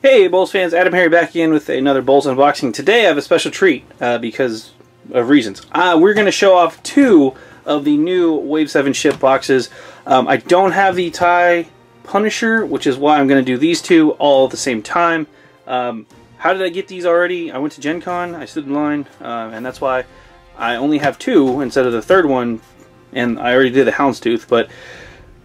Hey BoLS fans, AdamHarry back again with another BoLS unboxing. Today I have a special treat because of reasons. We're going to show off two of the new Wave 7 ship boxes. I don't have the TIE Punisher, which is why I'm going to do these two all at the same time. How did I get these already? I went to GenCon, I stood in line, and that's why I only have two instead of the third one, and I already did the Houndstooth, but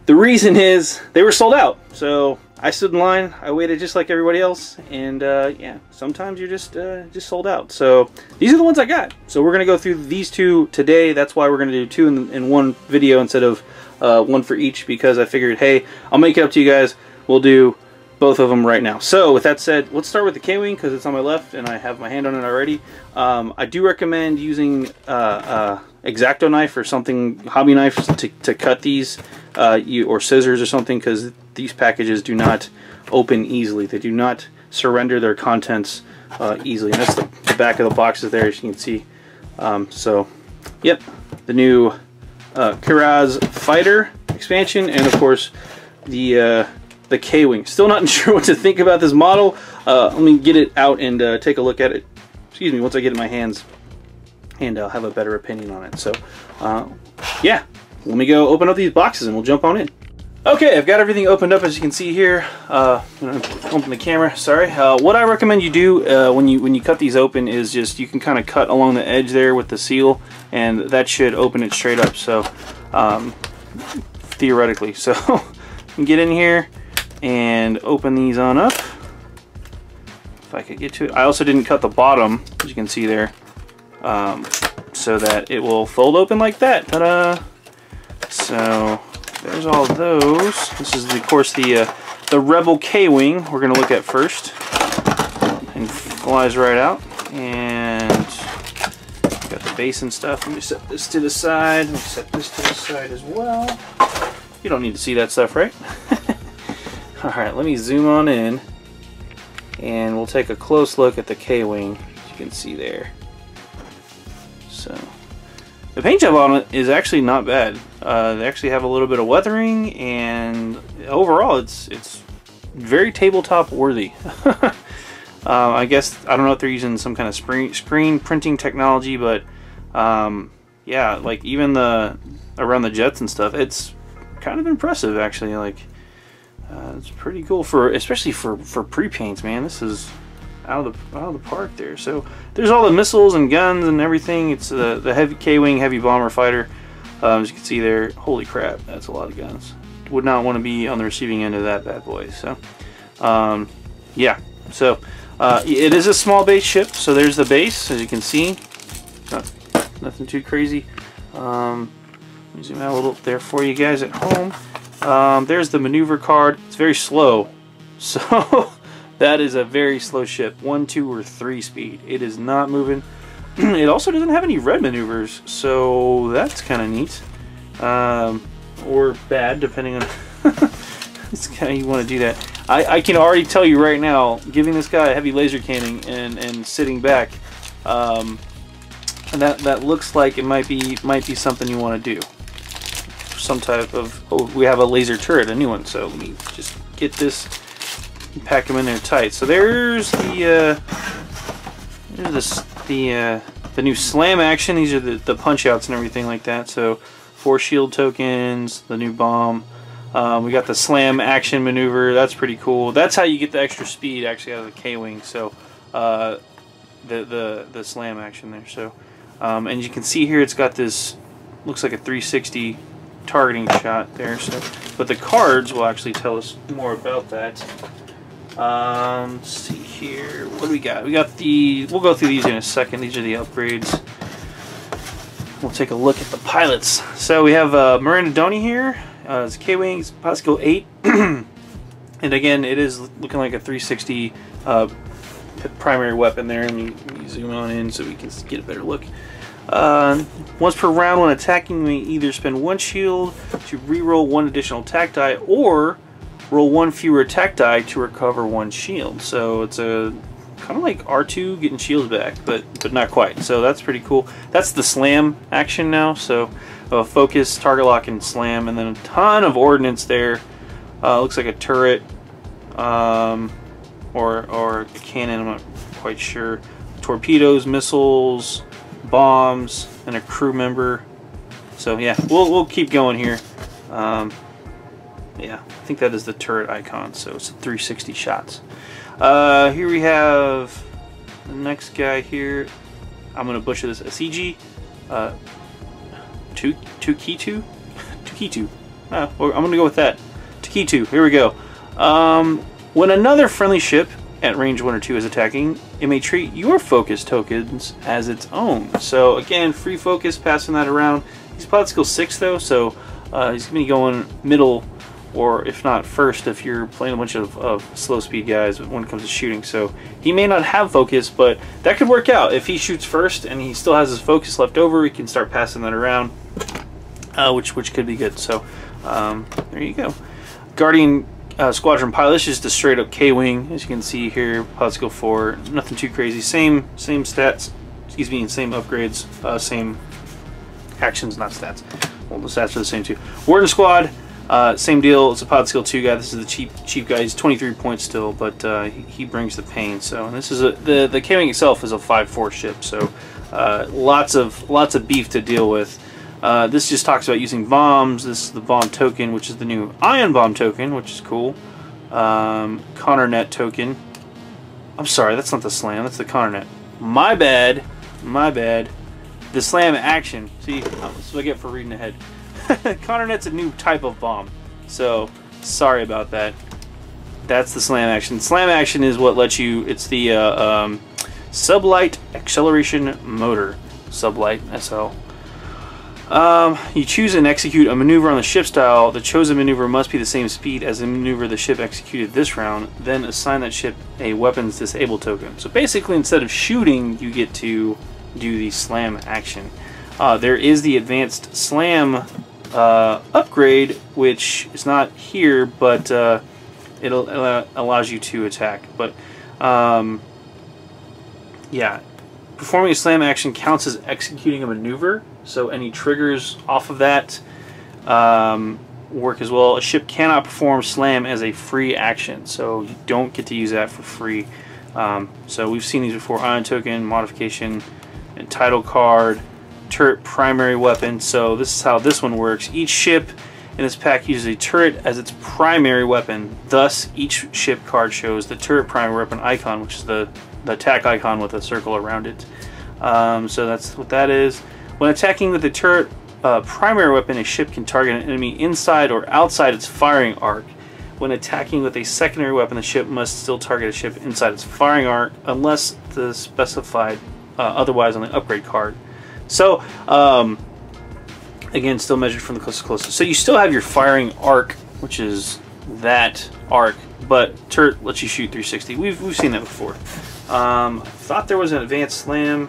the reason is they were sold out. So I stood in line, I waited just like everybody else, and yeah, sometimes you're just sold out. So these are the ones I got. So we're going to go through these two today. That's why we're going to do two in one video instead of one for each, because I figured, hey, I'll make it up to you guys. We'll do both of them right now. So with that said, let's start with the K-Wing because it's on my left and I have my hand on it already. I do recommend using X-Acto knife or something, hobby knife, to cut these, or scissors or something, because these packages do not open easily. They do not surrender their contents easily. And that's the back of the boxes there, as you can see. So, yep, the new Kihraxz fighter expansion, and of course the K-Wing. Still not sure what to think about this model. Let me get it out and take a look at it. Excuse me, once I get it in my hands, and I'll have a better opinion on it. So, yeah, let me go open up these boxes and we'll jump on in. Okay, I've got everything opened up, as you can see here. I'm gonna open the camera. Sorry. What I recommend you do when you cut these open is just, you can kind of cut along the edge there with the seal, and that should open it straight up. So, theoretically, so you can get in here and open these on up. If I could get to it. I also didn't cut the bottom, as you can see there, so that it will fold open like that. Ta-da! So there's all those. This is, of course, the Rebel K-Wing we're going to look at first, and flies right out. And got the base and stuff. Let me set this to the side. Let me set this to the side as well. You don't need to see that stuff, right? Alright, let me zoom on in and we'll take a close look at the K-Wing, as you can see there. So, the paint job on it is actually not bad. They actually have a little bit of weathering, and overall it's very tabletop worthy. I guess, I don't know if they're using some kind of screen printing technology, but yeah, like even around the jets and stuff, it's kind of impressive actually. Like, it's pretty cool, especially for pre-paints, man. This is out of the park there. So there's all the missiles and guns and everything. It's the heavy K-Wing heavy bomber fighter. As you can see there, holy crap, that's a lot of guns. Would not want to be on the receiving end of that bad boy. So yeah, so it is a small base ship. So there's the base, as you can see. Nothing too crazy. Let me zoom out a little there for you guys at home. There's the maneuver card. It's very slow, so that is a very slow ship. 1, 2, or 3 speed. It is not moving. It also doesn't have any red maneuvers, so that's kind of neat, or bad, depending on it's kind of, you want to do that. I can already tell you right now, giving this guy a heavy laser cannon and sitting back, and that looks like it might be something you want to do. Some type of, oh, we have a laser turret, a new one, so let me just get this and pack them in there tight. So there's the new slam action. These are the punch outs and everything like that. So 4 shield tokens, the new bomb. We got the slam action maneuver. That's pretty cool. That's how you get the extra speed actually out of the K-Wing. So the slam action there. So and you can see here it's got this, looks like a 360 targeting shot there. So, but the cards will actually tell us more about that. Let's see here. What do we got? We got we'll go through these in a second. These are the upgrades. We'll take a look at the pilots. So we have Miranda Doney here. It's K-Wings, Pascal 8. And again, it is looking like a 360 primary weapon there. Let me zoom on in so we can get a better look. Once per round when attacking, you may either spend 1 shield to reroll 1 additional attack die, or roll 1 fewer attack die to recover 1 shield. So it's a kind of like R2 getting shields back, but not quite. So that's pretty cool. That's the slam action now. So focus, target lock, and slam, and then a ton of ordnance there. Looks like a turret. or a cannon, I'm not quite sure. Torpedoes, missiles, bombs, and a crew member. So yeah, we'll keep going here. Yeah, I think that is the turret icon, so it's 360 shots. Here we have the next guy here. I'm gonna butcher this. A CG Tukitu. I'm gonna go with that. Tukitu. Here we go. When another friendly ship at range 1 or 2 is attacking, it may treat your focus tokens as its own. So again, free focus, passing that around. He's pilot skill 6 though, so he's gonna be going middle, or if not first, if you're playing a bunch of slow speed guys when it comes to shooting. So he may not have focus, but that could work out. If he shoots first and he still has his focus left over, he can start passing that around, which could be good. So there you go. Guardian Squadron pilot is just a straight up K-wing, as you can see here. Pilot skill 4, nothing too crazy. Same stats, excuse me, same upgrades, same actions, not stats. Well, the stats are the same too. Warden Squad, same deal. It's a pilot skill 2 guy. This is the cheap guy. He's 23 points still, but he brings the pain. So, and this is the K-wing itself is a 5-4 ship. So lots of beef to deal with. This just talks about using bombs. This is the bomb token, which is the new ion bomb token, which is cool. Connor net token. I'm sorry, that's not the slam. That's the Connor net. My bad. The slam action. See, that's what I get for reading ahead. Connor net's a new type of bomb. So sorry about that. That's the slam action. Slam action is what lets you. It's the sublight acceleration motor. Sublight SL. You choose and execute a maneuver on the ship style. The chosen maneuver must be the same speed as the maneuver the ship executed this round. Then assign that ship a weapons disable token. So basically, instead of shooting, you get to do the slam action. There is the advanced slam upgrade, which is not here, but it allows you to attack. But yeah, performing a slam action counts as executing a maneuver. So any triggers off of that work as well. A ship cannot perform slam as a free action, so you don't get to use that for free. So we've seen these before: ion token, modification, and title card, turret primary weapon. So this is how this one works. Each ship in this pack uses a turret as its primary weapon. Thus, each ship card shows the turret primary weapon icon, which is the attack icon with a circle around it. So that's what that is. When attacking with the turret primary weapon, a ship can target an enemy inside or outside its firing arc. When attacking with a secondary weapon, the ship must still target a ship inside its firing arc unless the specified otherwise on the upgrade card. So, again, still measured from the closest to closest. So you still have your firing arc, which is that arc, but turret lets you shoot 360. We've seen that before. I thought there was an advanced slam.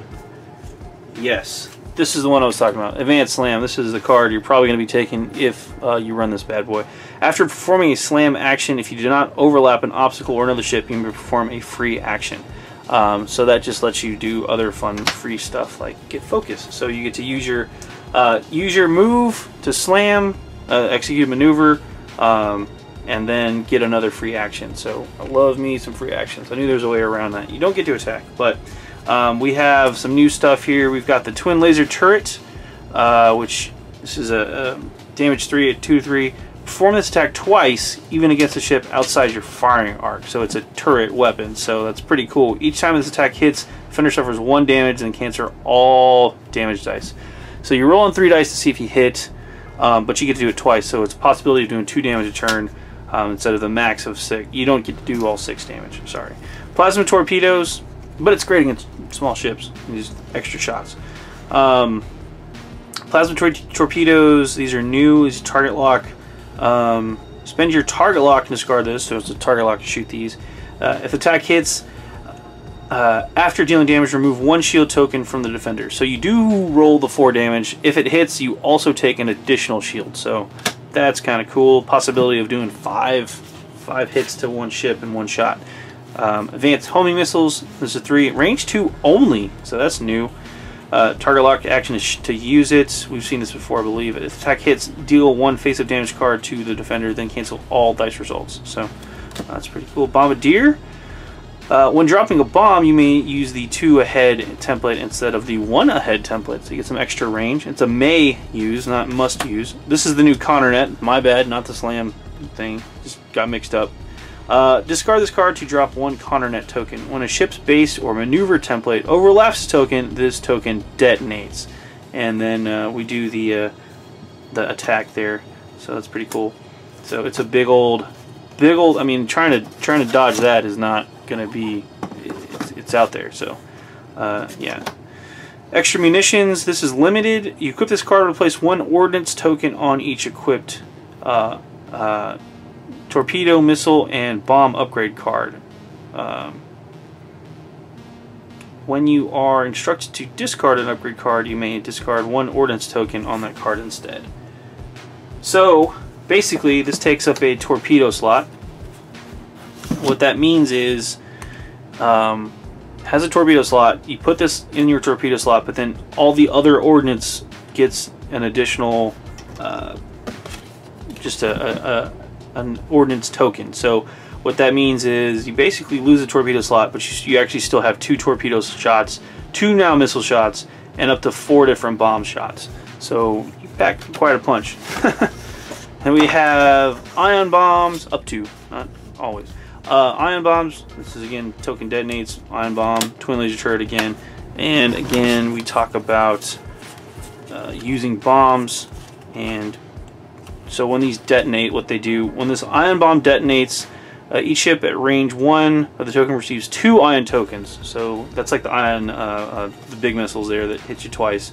Yes. This is the one I was talking about. Advanced Slam. This is the card you're probably going to be taking if you run this bad boy. After performing a slam action, if you do not overlap an obstacle or another ship, you can perform a free action. So that just lets you do other fun free stuff like get focus. So you get to use your move to slam, execute a maneuver, and then get another free action. So I love me some free actions. I knew there was a way around that. You don't get to attack, but we have some new stuff here. We've got the twin laser turret, which this is a damage 3 at 2-3. Perform this attack twice, even against a ship outside your firing arc. So it's a turret weapon, so that's pretty cool. Each time this attack hits, defender suffers 1 damage and cancel all damage dice. So you're rolling 3 dice to see if you hit, but you get to do it twice. So it's a possibility of doing 2 damage a turn instead of the max of 6. You don't get to do all 6 damage. I'm sorry. Plasma torpedoes. But it's great against small ships, these extra shots. Plasma torpedoes, these are new, these target lock. Spend your target lock and discard this, so it's a target lock to shoot these. If attack hits, after dealing damage, remove 1 shield token from the defender. So you do roll the 4 damage. If it hits, you also take an additional shield. So that's kind of cool. Possibility of doing 5 hits to 1 ship in 1 shot. Advanced homing missiles, this is 3, range 2 only, so that's new. Target lock action is to use it. We've seen this before, I believe. If attack hits, deal 1 face-up damage card to the defender, then cancel all dice results. So that's pretty cool. Bombardier, When dropping a bomb, you may use the 2 ahead template instead of the 1 ahead template, so you get some extra range. It's a may use, not must use. This is the new Connor net. My bad, not the slam thing. Just got mixed up. Discard this card to drop 1 Connor net token. When a ship's base or maneuver template overlaps a token, this token detonates. And then we do the attack there. So that's pretty cool. So it's a big old. I mean, trying to dodge that is not gonna be. It's out there. So yeah. Extra munitions. This is limited. You equip this card to place 1 ordnance token on each equipped torpedo, missile, and bomb upgrade card. When you are instructed to discard an upgrade card, you may discard 1 ordnance token on that card instead. So basically, this takes up a torpedo slot. What that means is, has a torpedo slot. You put this in your torpedo slot, but then all the other ordnance gets an additional, just an ordnance token. So what that means is you basically lose a torpedo slot, but you actually still have 2 torpedo shots, 2 now missile shots, and up to 4 different bomb shots. So you packed quite a punch. And we have ion bombs, up to, not always. Ion bombs, this is again, token detonates, ion bomb, twin laser turret again. And again, we talk about using bombs. And so when these detonate, what they do, when this ion bomb detonates, each ship at range 1 of the token receives 2 ion tokens. So that's like the ion, the big missiles there that hit you twice.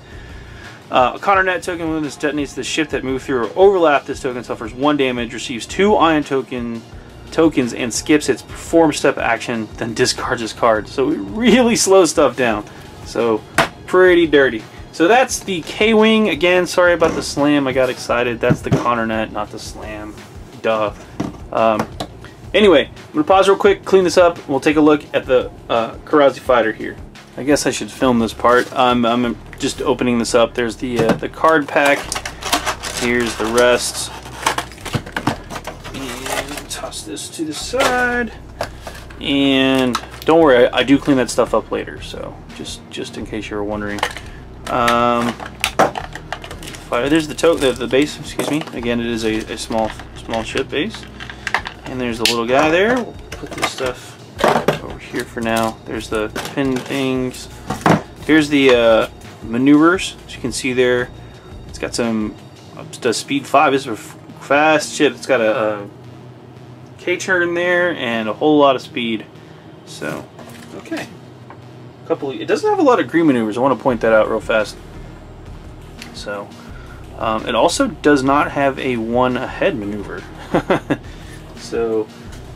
A Connor net token, when this detonates, the ship that moves through or overlap this token suffers 1 damage, receives 2 ion tokens, and skips its perform step action, then discards this card. So it really slows stuff down. So pretty dirty. So that's the K-Wing. Again, sorry about the slam. I got excited. That's the Connor net, not the slam. Duh. Anyway, I'm going to pause real quick, clean this up, and we'll take a look at the Kihraxz fighter here. I guess I should film this part. I'm just opening this up. There's the card pack. Here's the rest. And toss this to the side. And don't worry, I do clean that stuff up later. So just in case you were wondering. There's the base. Excuse me. Again, it is a small ship base. And there's the little guy there. We'll put this stuff over here for now. There's the pin things. Here's the maneuvers. As you can see there, it's got some does speed 5. It's a fast ship. It's got a K-turn there and a whole lot of speed. So, okay. It doesn't have a lot of green maneuvers. I want to point that out real fast. So, it also does not have a 1 ahead maneuver. So,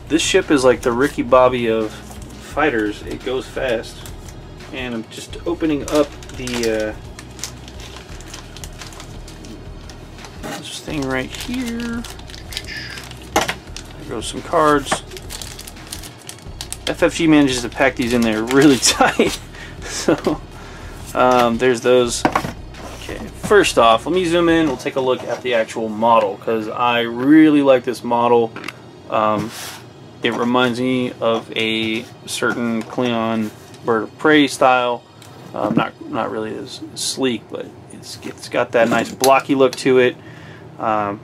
this ship is like the Ricky Bobby of fighters. It goes fast. And I'm just opening up the this thing right here. There goes some cards. FFG manages to pack these in there really tight. So there's those. Okay, first off, let me zoom in. We'll take a look at the actual model because I really like this model. It reminds me of a certain Klingon bird of prey style. Not really as sleek, but it's got that nice blocky look to it. Got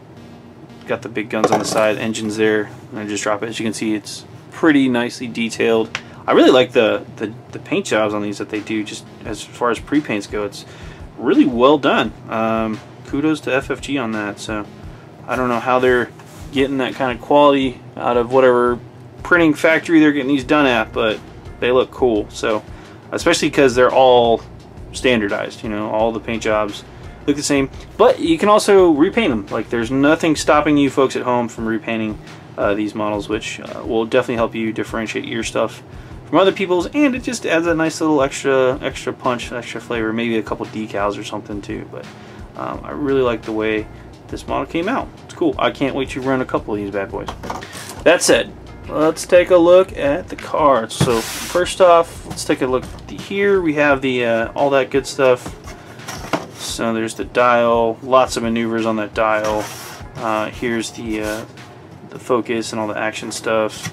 the big guns on the side, engines there, and I just drop it. As you can see, it's pretty nicely detailed. I really like the paint jobs on these that they do. Just as far as pre-paints go, it's really well done. Kudos to FFG on that. So I don't know how they're getting that kind of quality out of whatever printing factory they're getting these done at, but they look cool. So especially because they're all standardized, you know, all the paint jobs look the same, but you can also repaint them. Like, there's nothing stopping you folks at home from repainting these models, which will definitely help you differentiate your stuff from other people's, and it just adds a nice little extra punch, extra flavor, maybe a couple decals or something too. But I really like the way this model came out. It's cool. I can't wait to run a couple of these bad boys. That said, let's take a look at the cards. So first off, let's take a look here. We have the all that good stuff. So there's the dial, lots of maneuvers on that dial. Here's the focus and all the action stuff.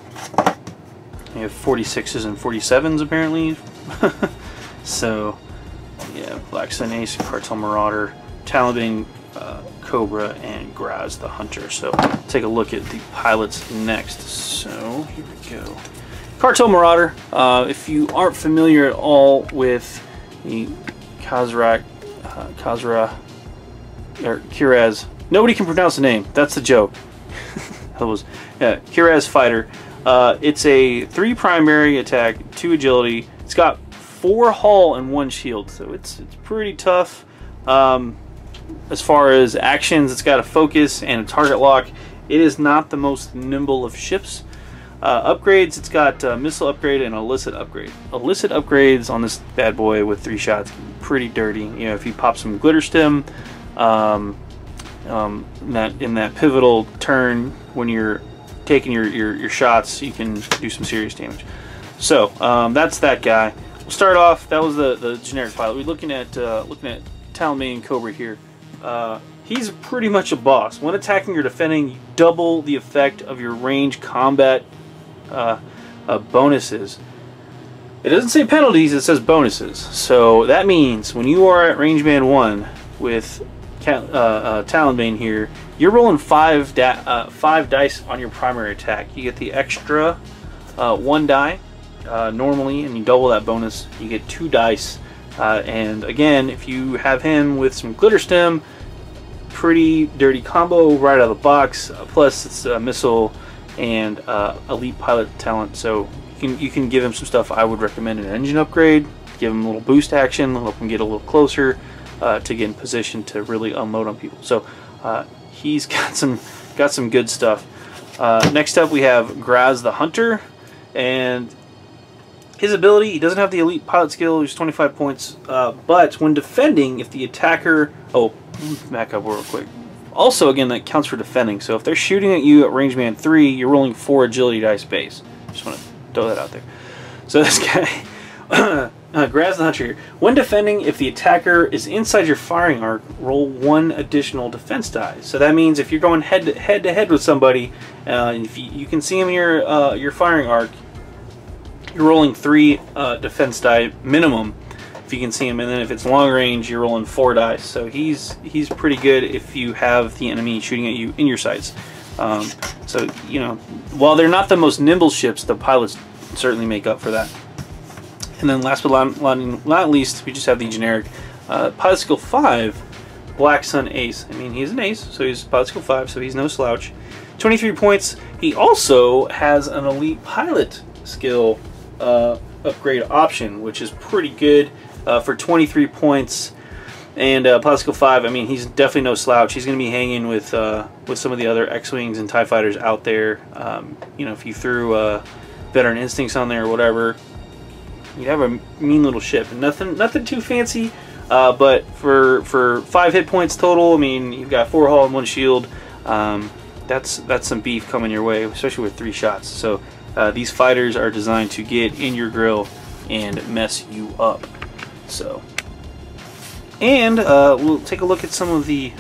You have 46s and 47s apparently. So yeah, Black Sun Ace, Cartel Marauder, Talonbane, Cobra, and Kihraxz the Hunter. So take a look at the pilots next. So here we go. Cartel Marauder. If you aren't familiar at all with the Kihraxz, nobody can pronounce the name. That's the joke. That was Kihraxz fighter. It's a 3 primary attack, 2 agility. It's got 4 hull and 1 shield, so it's pretty tough. As far as actions, it's got a focus and a target lock. It is not the most nimble of ships. Upgrades, it's got missile upgrade and illicit upgrade. Illicit upgrades on this bad boy with 3 shots, pretty dirty. You know, if you pop some glitter stem, in that pivotal turn when you're taking your shots, you can do some serious damage. So that's that guy. We'll start off. That was the generic pilot. We're looking at Talonbane Cobra here. He's pretty much a boss. When attacking or defending, you double the effect of your range combat bonuses. It doesn't say penalties, it says bonuses. So that means when you are at range band 1 with Talonbane here, you're rolling 5 dice on your primary attack. You get the extra 1 die normally, and you double that bonus. You get 2 dice. And again, if you have him with some glitter stem, pretty dirty combo right out of the box. Plus, it's a missile and elite pilot talent, so you can give him some stuff. I would recommend an engine upgrade. Give him a little boost action, help him get a little closer to get in position to really unload on people. So he's got some good stuff. Next up, we have Kihraxz the Hunter, and his ability, he doesn't have the elite pilot skill, he's 25 points, but when defending, if the attacker, back up real quick. Also, again, that counts for defending, so if they're shooting at you at range band 3, you're rolling 4 agility dice base. Just want to throw that out there. So this guy, Kihraxz the Hunter here. When defending, if the attacker is inside your firing arc, roll 1 additional defense die. So that means if you're going head to head with somebody, if you can see him in your firing arc, you're rolling 3 defense die minimum if you can see him, and then if it's long range, you're rolling 4 dice. So he's pretty good if you have the enemy shooting at you in your sights. So you know, while they're not the most nimble ships, the pilots certainly make up for that. And then last but not least, we just have the generic pilot skill 5, Black Sun Ace. I mean, he's an ace, so he's pilot skill 5, so he's no slouch. 23 points. He also has an elite pilot skill upgrade option, which is pretty good for 23 points. And pilot skill 5, I mean, he's definitely no slouch. He's going to be hanging with some of the other X-Wings and TIE Fighters out there. You know, if you threw Veteran Instincts on there or whatever, you'd have a mean little ship. Nothing too fancy, but for 5 hit points total, I mean, you've got 4 hull and 1 shield. That's some beef coming your way, especially with 3 shots. So these fighters are designed to get in your grill and mess you up. So, and we'll take a look at some of the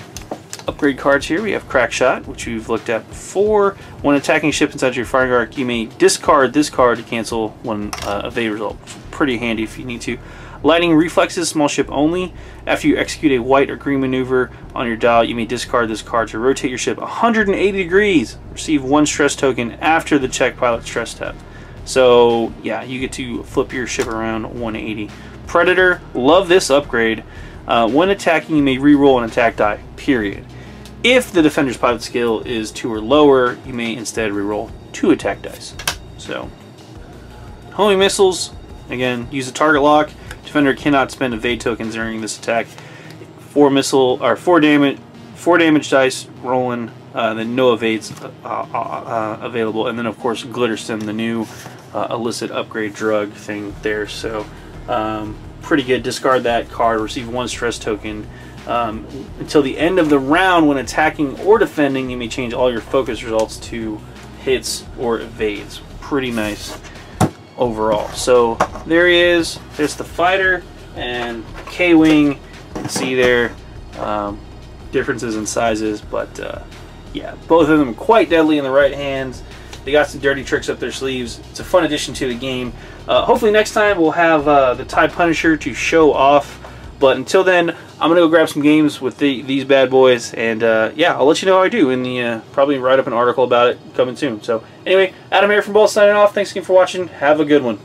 upgrade cards here. We have Crack Shot, which we've looked at before. When attacking a ship inside your firing arc, you may discard this card to cancel one evade result. Pretty handy if you need to. Lightning Reflexes, small ship only. After you execute a white or green maneuver on your dial, you may discard this card to rotate your ship 180 degrees. Receive 1 stress token after the check pilot stress test. So yeah, you get to flip your ship around 180. Predator, love this upgrade. When attacking, you may re-roll an attack die, period. If the defender's pilot skill is 2 or lower, you may instead re-roll 2 attack dice. So, homing missiles, again, use a target lock. Defender cannot spend evade tokens during this attack. 4 damage dice rolling, then no evades available, and then of course Glitter Stem, the new illicit upgrade drug thing there. So pretty good. Discard that card, receive 1 stress token. Until the end of the round, when attacking or defending, you may change all your focus results to hits or evades. Pretty nice overall. So there he is. There's the fighter and K-Wing. You can see there differences in sizes, but yeah, both of them quite deadly in the right hands. They got some dirty tricks up their sleeves. It's a fun addition to the game. Hopefully next time we'll have the TIE Punisher to show off. But until then, I'm going to go grab some games with these bad boys. And yeah, I'll let you know how I do in the probably write up an article about it coming soon. So anyway, AdamHarry from BoLS signing off. Thanks again for watching. Have a good one.